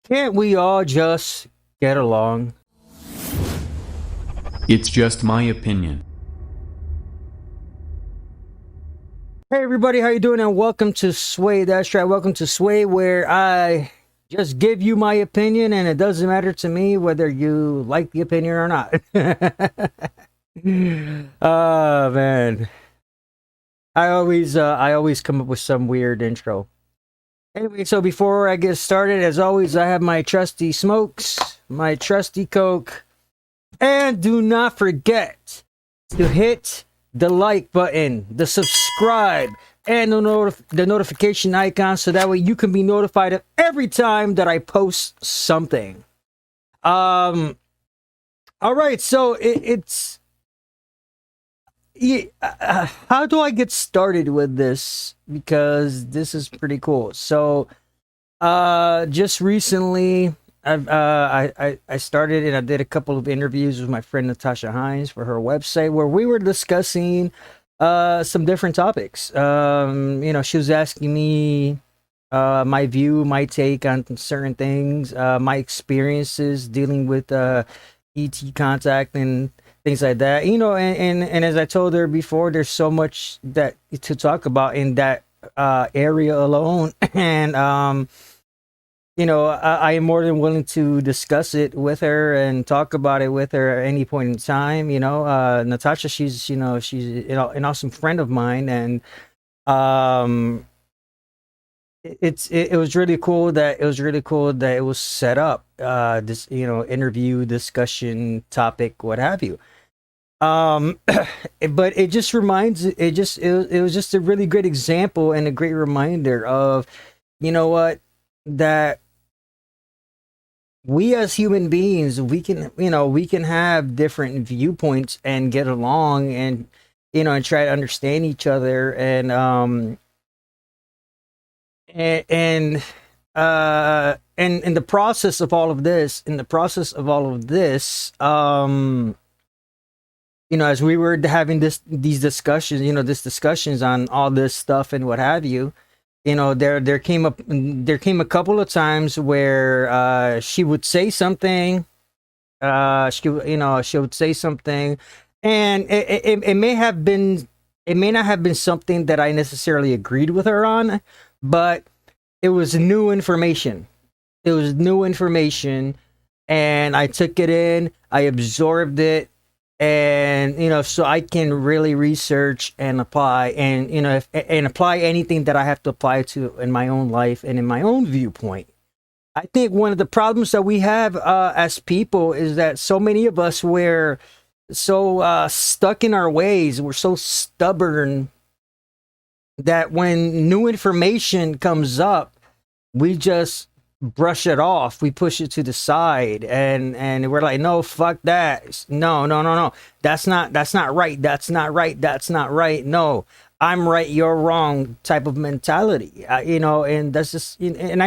Can't we all just get along? It's just my opinion. Hey everybody, how you doing? And welcome to Sway. That's right, welcome to Sway, where I just give you my opinion, and it doesn't matter to me whether you like the opinion or not. Oh man, I always come up with some weird intro. Anyway, so before I get started, as always, I have my trusty smokes, my trusty Coke, and do not forget to hit the like button, the subscribe, and the notification icon so that way you can be notified of every time that I post something. Um, all right, so it's yeah, how do I get started with this? Because this is pretty cool. So, just recently, I started and I did a couple of interviews with my friend Natasha Hines for her website where we were discussing some different topics. She was asking me my view, my take on certain things, my experiences dealing with ET contact and things like that. And as I told her before, there's so much that to talk about in that area alone, and I am more than willing to discuss it with her and talk about it with her at any point in time. Natasha, she's an awesome friend of mine, and um, it was really cool that it was set up. This interview, discussion, topic, what have you. Um, but it just reminds it was just a really great example and a great reminder of what that we as human beings we can have different viewpoints and get along and and try to understand each other and in the process of all of this as we were having these discussions, this discussions on all this stuff and what have you, there came a couple of times where she would say something, she would say something, and it may have been, it may not have been something that I necessarily agreed with her on, but it was new information. It was new information, and I took it in, I absorbed it, and so I can really research and apply, and and apply anything that I have to apply to in my own life and in my own viewpoint. I think one of the problems that we have as people is that so many of us were so stuck in our ways, we're so stubborn that when new information comes up, we just brush it off, we push it to the side, and we're like, no, fuck that, no, no, no, no, that's not right, that's not right, no, I'm right, you're wrong type of mentality. And that's just, and and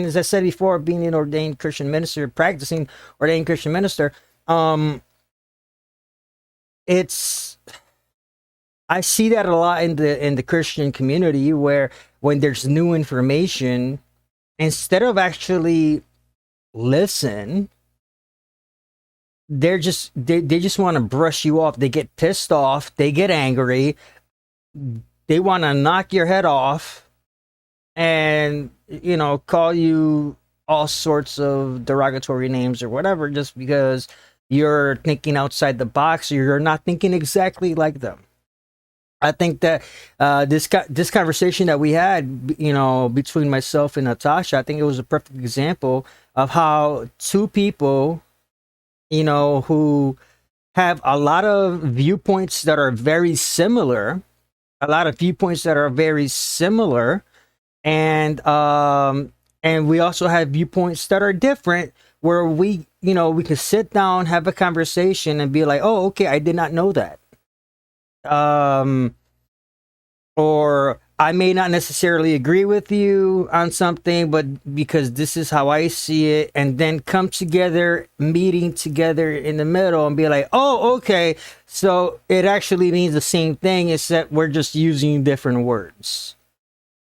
as I said before, being an ordained Christian minister, practicing ordained Christian minister, um it's I see that a lot in the Christian community, where when there's new information, instead of actually listen, they just want to brush you off. They get pissed off, they get angry, they want to knock your head off, and call you all sorts of derogatory names or whatever, just because you're thinking outside the box, or you're not thinking exactly like them. I think that this conversation that we had, between myself and Natasha, I think it was a perfect example of how two people, who have a lot of viewpoints that are very similar, and we also have viewpoints that are different, where we can sit down, have a conversation, and be like, oh, okay, I did not know that. um or I may not necessarily agree with you on something, but because this is how I see it, and then come together, meeting together in the middle, and be like, oh, okay, so it actually means the same thing, except we're just using different words.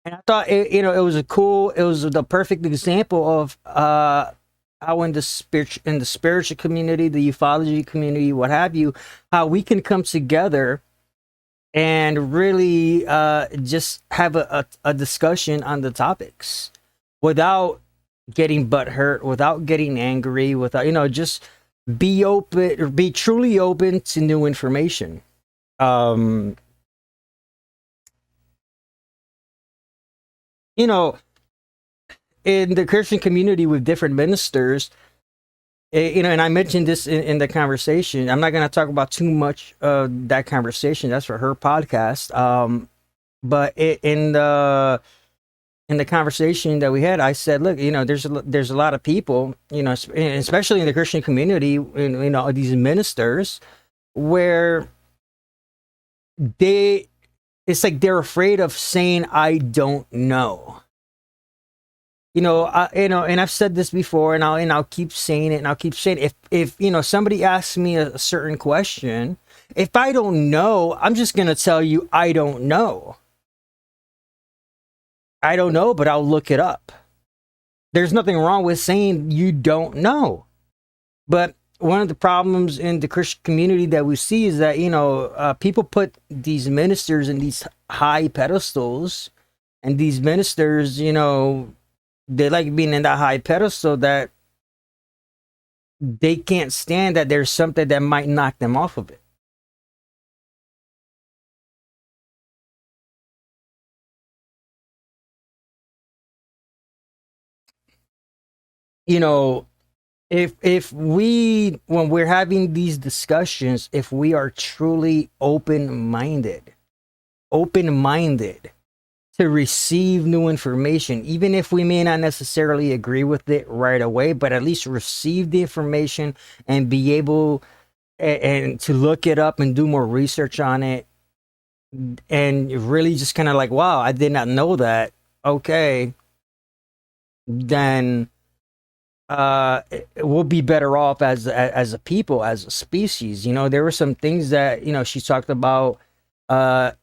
And I thought it was it was the perfect example of how in the spiritual community, the ufology community, what have you, how we can come together and really just have a discussion on the topics without getting butthurt, without getting angry, without just be open or be truly open to new information. Um, you know, in the Christian community with different ministers, and I mentioned this in the conversation. I'm not going to talk about too much of that conversation. That's for her podcast. But in the conversation that we had, I said, look, there's a lot of people, especially in the Christian community, these ministers, where it's like they're afraid of saying, I don't know. And I've said this before, and I'll keep saying it, and I'll keep saying it. If somebody asks me a certain question, if I don't know, I'm just gonna tell you I don't know. I don't know, but I'll look it up. There's nothing wrong with saying you don't know. But one of the problems in the Christian community that we see is that people put these ministers in these high pedestals, and these ministers, they like being in that high pedestal that they can't stand that there's something that might knock them off of it. If we, when we're having these discussions, if we are truly open-minded to receive new information, even if we may not necessarily agree with it right away, but at least receive the information and be able and to look it up and do more research on it, and really just kind of like, wow, I did not know that. Okay, then we'll be better off as a people, as a species. There were some things that she talked about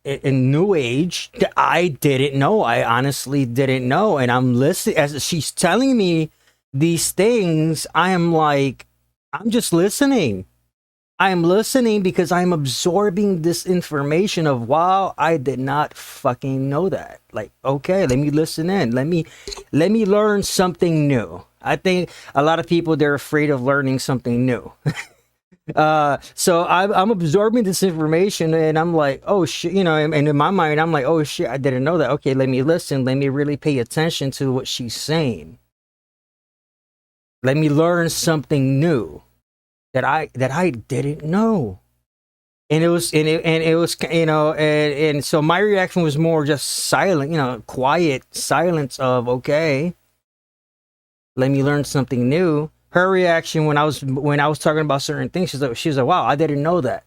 in New Age that I didn't know. I honestly didn't know, and I'm listening as she's telling me these things. I am like, I'm just listening. I am listening because I'm absorbing this information of, wow, I did not fucking know that. Like, okay, let me listen in. Let me learn something new. I think a lot of people, they're afraid of learning something new. So I'm absorbing this information, and I'm like, oh shit, and in my mind, I'm like, oh shit, I didn't know that. Okay, let me listen. Let me really pay attention to what she's saying. Let me learn something new that I didn't know. And it was, and so my reaction was more just silent, quiet silence of, okay, let me learn something new. Her reaction when I was talking about certain things, she's like, wow, I didn't know that.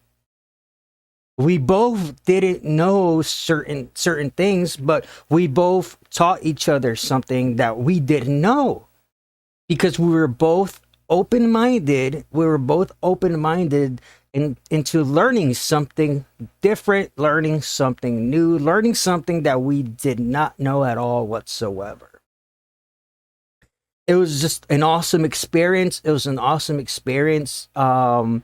We both didn't know certain things, but we both taught each other something that we didn't know, because we were both open-minded. We were both open-minded into learning something different, learning something new, learning something that we did not know at all whatsoever. It was just an awesome experience. It was an awesome experience. And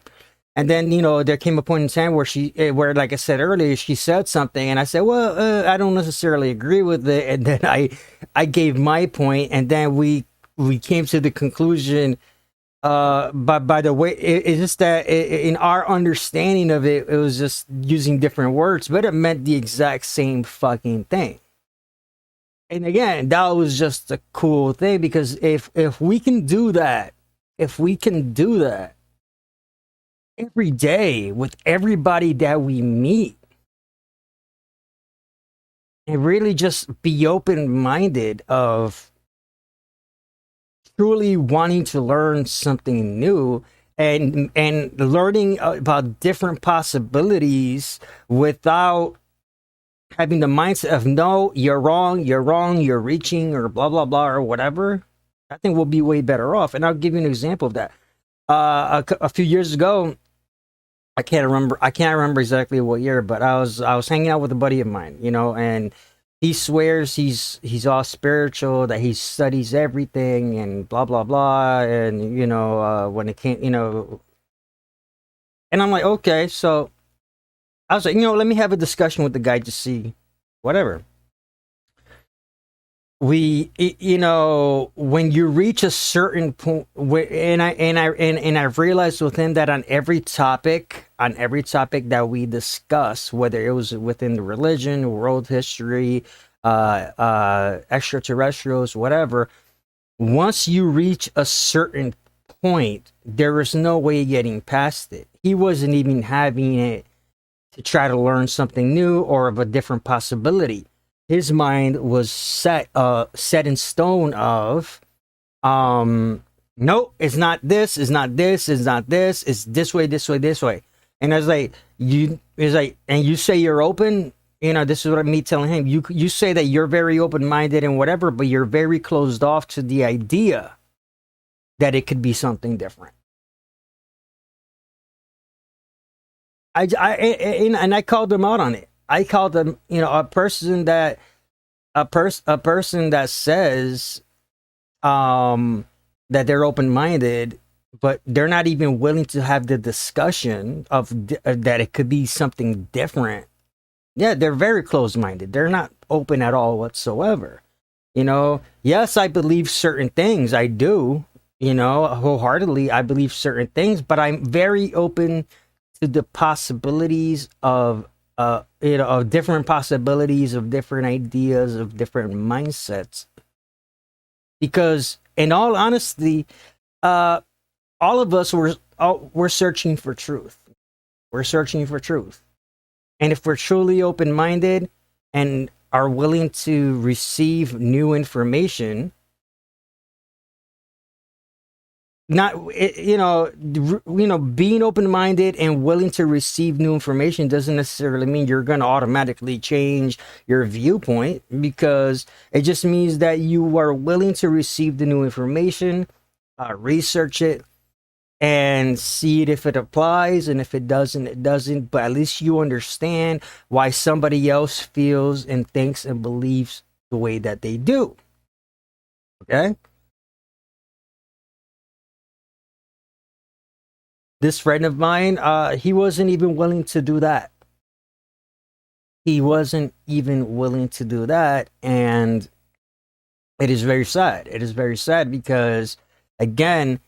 then, there came a point in time where, like I said earlier, she said something, and I said, well, I don't necessarily agree with it. And then I gave my point, and then we came to the conclusion. But by the way, it's just that in our understanding of it, it was just using different words, but it meant the exact same fucking thing. And again, that was just a cool thing, because if we can do that, every day with everybody that we meet, and really just be open-minded of truly wanting to learn something new, and learning about different possibilities without having the mindset of, no, you're wrong, you're reaching, or blah blah blah, or whatever, I think we'll be way better off. And I'll give you an example of that. A few years ago, I can't remember exactly what year, but I was hanging out with a buddy of mine, and he swears he's all spiritual, that he studies everything and blah blah blah, and when it came, and I'm like, okay, so I was like, let me have a discussion with the guy to see whatever. When you reach a certain point, and I've realized with him that on every topic that we discuss, whether it was within the religion, world history, extraterrestrials, whatever, once you reach a certain point, there is no way getting past it. He wasn't even having it to try to learn something new or of a different possibility. His mind was set in stone of no, it's not this, it's not this, it's not this, it's this way, this way, this way. And I was like, and you say you're open, this is what me telling him. You say that you're very open-minded and whatever, but you're very closed off to the idea that it could be something different. And I called him out on it. I called them, a person that says that they're open-minded, but they're not even willing to have the discussion of that it could be something different. Yeah, they're very closed-minded. They're not open at all whatsoever. Yes, I believe certain things. I do, wholeheartedly. I believe certain things, but I'm very open to the possibilities of of different possibilities, of different ideas, of different mindsets. Because in all honesty, all of us we're searching for truth. We're searching for truth. And if we're truly open-minded and are willing to receive new information, not being open-minded and willing to receive new information doesn't necessarily mean you're going to automatically change your viewpoint, because it just means that you are willing to receive the new information, research it, and see it if it applies, and if it doesn't, it doesn't. But at least you understand why somebody else feels and thinks and believes the way that they do. Okay? This friend of mine, he wasn't even willing to do that. He wasn't even willing to do that. And it is very sad. It is very sad because, again,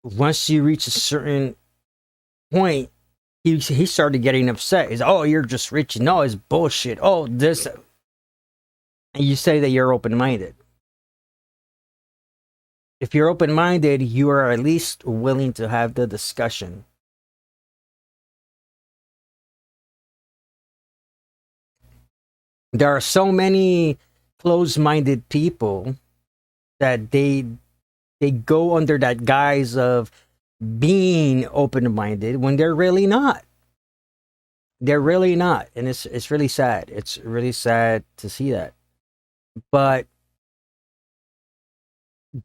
once you reach a certain point, he started getting upset. He's, oh, you're just rich. No, it's bullshit. Oh, this. And you say that you're open-minded. If you're open-minded, you are at least willing to have the discussion. There are so many closed-minded people that they go under that guise of being open-minded when they're really not. They're really not, and it's really sad. It's really sad to see that. But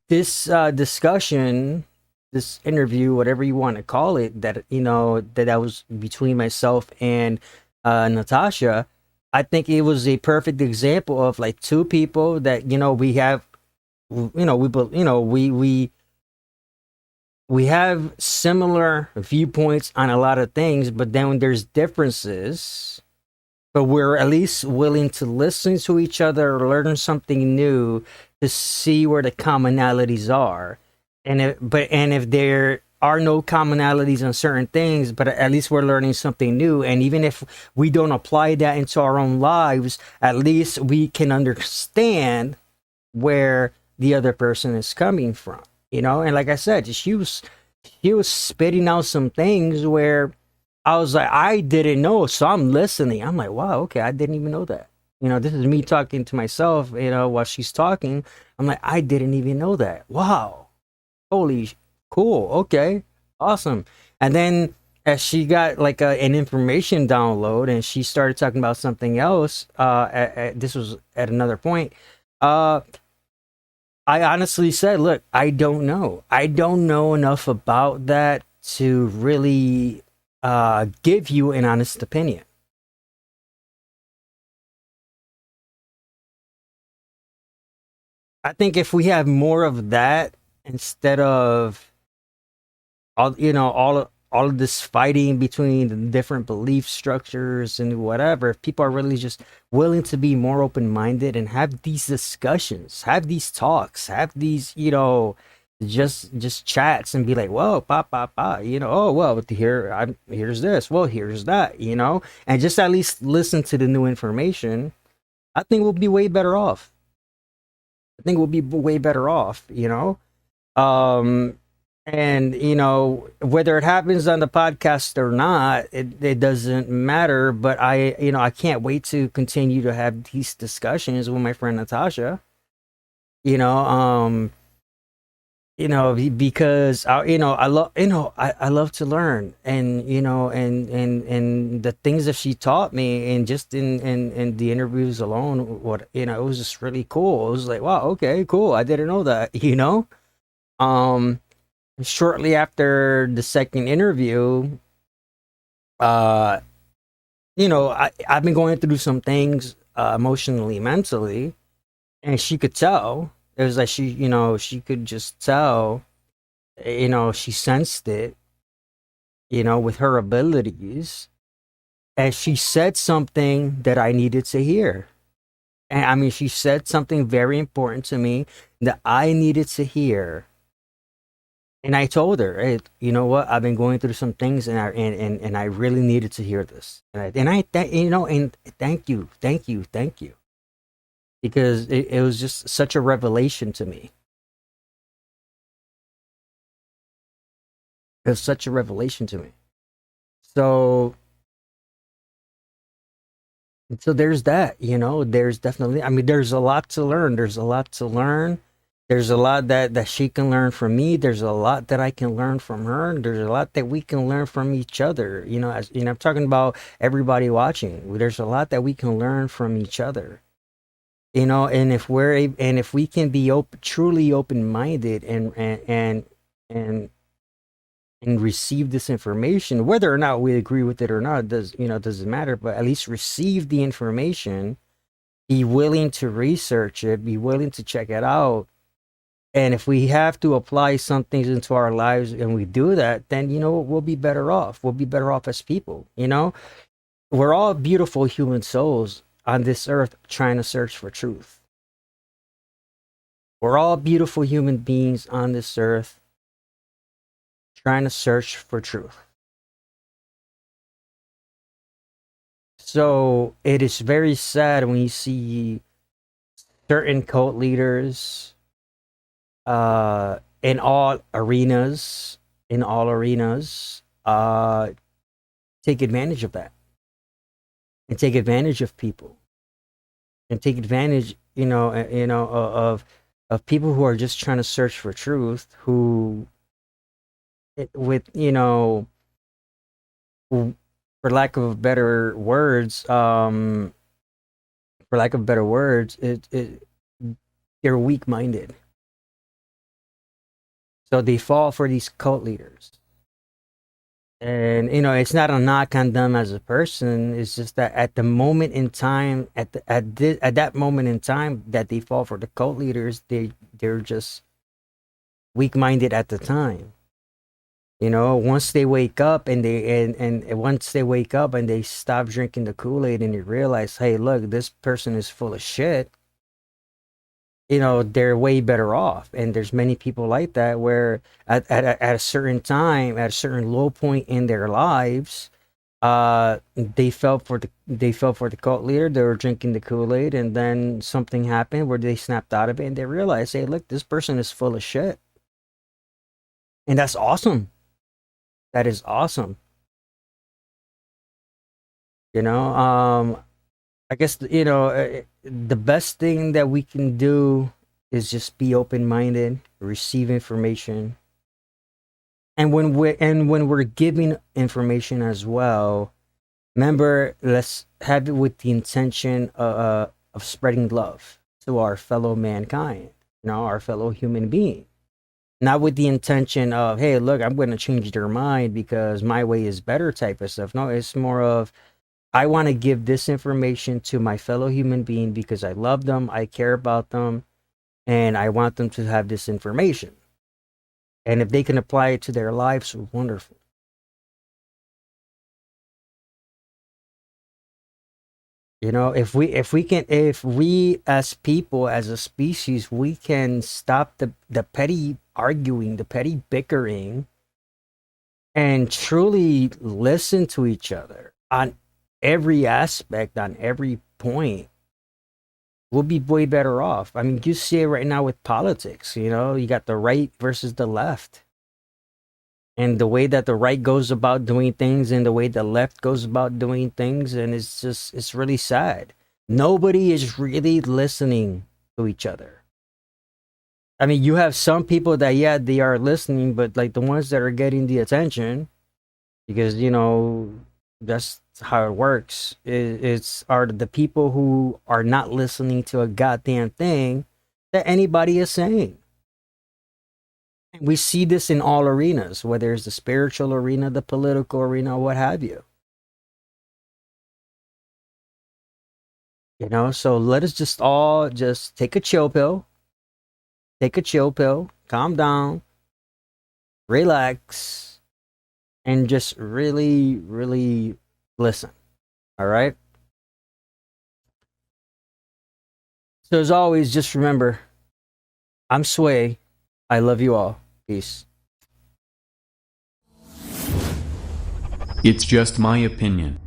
this discussion, this interview, whatever you want to call it, that that was between myself and Natasha, I think it was a perfect example of like two people that we have, we have similar viewpoints on a lot of things, but then when there's differences, but we're at least willing to listen to each other, learn something new, to see where the commonalities are. And if there are no commonalities on certain things, but at least we're learning something new. And even if we don't apply that into our own lives, at least we can understand where the other person is coming from. And like I said, he was spitting out some things where I was like, I didn't know, so I'm listening. I'm like, wow, okay, I didn't even know that. This is me talking to myself, while she's talking. I'm like, I didn't even know that. Wow. Holy cool. Okay. Awesome. And then as she got like an information download and she started talking about something else, this was at another point. I honestly said, look, I don't know. I don't know enough about that to really give you an honest opinion. I think if we have more of that instead of all of this fighting between the different belief structures and whatever, if people are really just willing to be more open-minded and have these discussions, have these talks, have these, just chats and be like, whoa, oh well, here's this, well, here's that, and just at least listen to the new information, I think we'll be way better off. I think we'll be way better off, um and whether it happens on the podcast or not, it doesn't matter, but I can't wait to continue to have these discussions with my friend Natasha, you know um because I love I love to learn, and and the things that she taught me, and just in the interviews alone, what it was just really cool. It was like, wow, okay, cool, I didn't know that. um Shortly after the second interview, uh I've been going through some things, emotionally, mentally, and she could tell. It was like she could just tell, she sensed it, with her abilities, and she said something that I needed to hear. And I mean, she said something very important to me that I needed to hear. And I told her, hey, you know what? I've been going through some things, and I really needed to hear this. And thank you, because it was just such a revelation to me. It was such a revelation to me. So there's that. There's definitely. I mean, there's a lot to learn. There's a lot to learn. There's a lot that she can learn from me. There's a lot that I can learn from her. There's a lot that we can learn from each other. As I'm talking about everybody watching. There's a lot that we can learn from each other. And if we can be truly open minded, and and receive this information, whether or not we agree with it or not, doesn't matter. But at least receive the information, be willing to research it, be willing to check it out. And if we have to apply some things into our lives and we do that, then we'll be better off. We'll be better off as people. We're all beautiful human souls on this earth trying to search for truth. We're all beautiful human beings on this earth trying to search for truth. So it is very sad when you see certain cult leaders, in all arenas, take advantage of that, and take advantage of people, and take advantage, of people who are just trying to search for truth, who, with, for lack of better words, it they're weak minded. So they fall for these cult leaders. And it's not a knock on them as a person. It's just that at the moment in time, at that moment in time that they fall for the cult leaders, they're just weak minded at the time. Once they wake up, and once they wake up and they stop drinking the Kool-Aid, and they realize, hey, look, this person is full of shit, they're way better off. And there's many people like that, where at a certain time, at a certain low point in their lives, they fell for the cult leader. They were drinking the Kool-Aid, and then something happened where they snapped out of it, and they realized, hey, look, this person is full of shit. And that's awesome. That is awesome. I guess, the best thing that we can do is just be open minded, receive information, and when we're giving information as well, remember, let's have it with the intention of spreading love to our fellow mankind, our fellow human being. Not with the intention of, hey, look, I'm going to change their mind because my way is better type of stuff. No, it's more of, I want to give this information to my fellow human being because I love them, I care about them, and I want them to have this information. And if they can apply it to their lives, wonderful. You know, if we as people, as a species, we can stop the petty arguing, the petty bickering, and truly listen to each other on every aspect, on every point, we'll be way better off. I mean, you see it right now with politics. You know, you got the right versus the left, and the way that the right goes about doing things and the way the left goes about doing things, and it's really sad. Nobody is really listening to each other. I mean, you have some people that, yeah, they are listening, but like the ones that are getting the attention, because you know that's how it works. It's are the people who are not listening to a goddamn thing that anybody is saying. We see this in all arenas, whether it's the spiritual arena, the political arena, what have you. You know, so let us just all just take a chill pill, calm down, relax, and just really, really listen. All right. So as always, just remember, I'm Sway. I love you all. Peace. It's just my opinion.